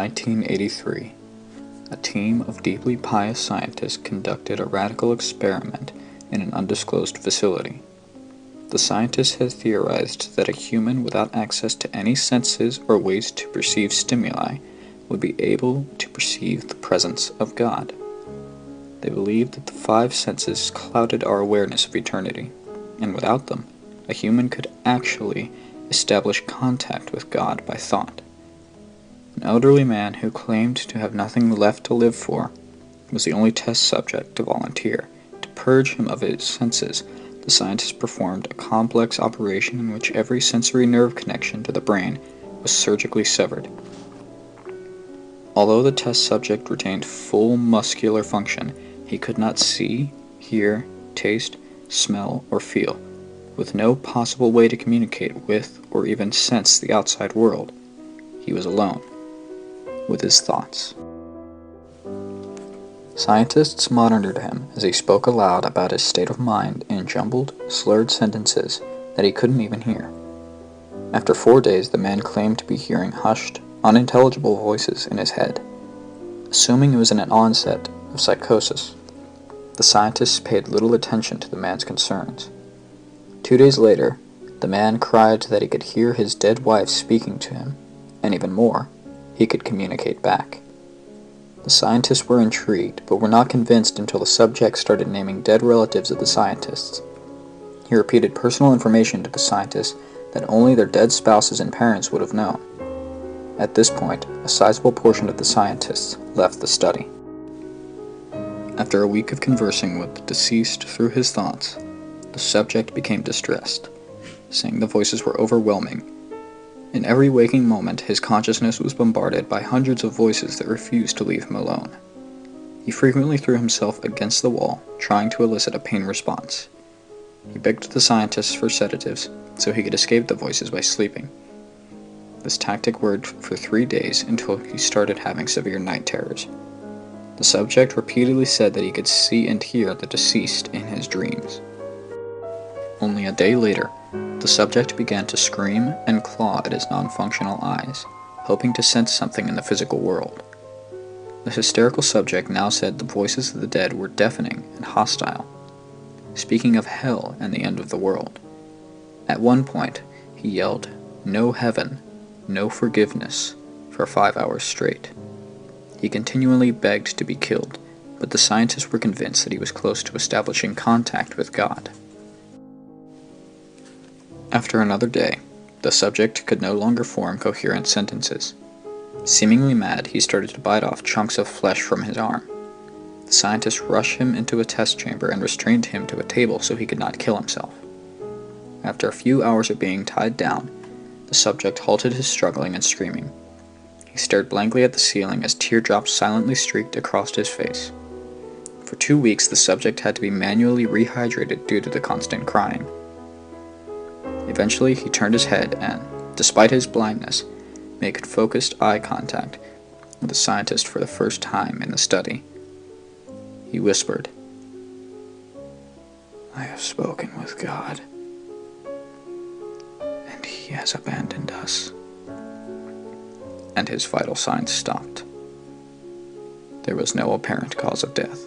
1983, a team of deeply pious scientists conducted a radical experiment in an undisclosed facility. The scientists had theorized that a human without access to any senses or ways to perceive stimuli would be able to perceive the presence of God. They believed that the five senses clouded our awareness of eternity, and without them, a human could actually establish contact with God by thought. An elderly man who claimed to have nothing left to live for was the only test subject to volunteer. To purge him of his senses, the scientists performed a complex operation in which every sensory nerve connection to the brain was surgically severed. Although the test subject retained full muscular function, he could not see, hear, taste, smell, or feel, with no possible way to communicate with or even sense the outside world. He was alone with his thoughts. Scientists monitored him as he spoke aloud about his state of mind in jumbled, slurred sentences that he couldn't even hear. After 4 days, the man claimed to be hearing hushed, unintelligible voices in his head. Assuming it was an onset of psychosis, the scientists paid little attention to the man's concerns. 2 days later, the man cried that he could hear his dead wife speaking to him, and even more, he could communicate back. The scientists were intrigued, but were not convinced until the subject started naming dead relatives of the scientists. He repeated personal information to the scientists that only their dead spouses and parents would have known. At this point, a sizable portion of the scientists left the study. After a week of conversing with the deceased through his thoughts, the subject became distressed, saying the voices were overwhelming. In every waking moment, his consciousness was bombarded by hundreds of voices that refused to leave him alone. He frequently threw himself against the wall, trying to elicit a pain response. He begged the scientists for sedatives so he could escape the voices by sleeping. This tactic worked for 3 days until he started having severe night terrors. The subject repeatedly said that he could see and hear the deceased in his dreams. Only a day later, the subject began to scream and claw at his non-functional eyes, hoping to sense something in the physical world. The hysterical subject now said the voices of the dead were deafening and hostile, speaking of hell and the end of the world. At one point, he yelled, "No heaven, no forgiveness," for 5 hours straight. He continually begged to be killed, but the scientists were convinced that he was close to establishing contact with God. After another day, the subject could no longer form coherent sentences. Seemingly mad, he started to bite off chunks of flesh from his arm. The scientists rushed him into a test chamber and restrained him to a table so he could not kill himself. After a few hours of being tied down, the subject halted his struggling and screaming. He stared blankly at the ceiling as teardrops silently streaked across his face. For 2 weeks, the subject had to be manually rehydrated due to the constant crying. Eventually, he turned his head and, despite his blindness, made focused eye contact with the scientist for the first time in the study. He whispered, "I have spoken with God, and He has abandoned us." And his vital signs stopped. There was no apparent cause of death.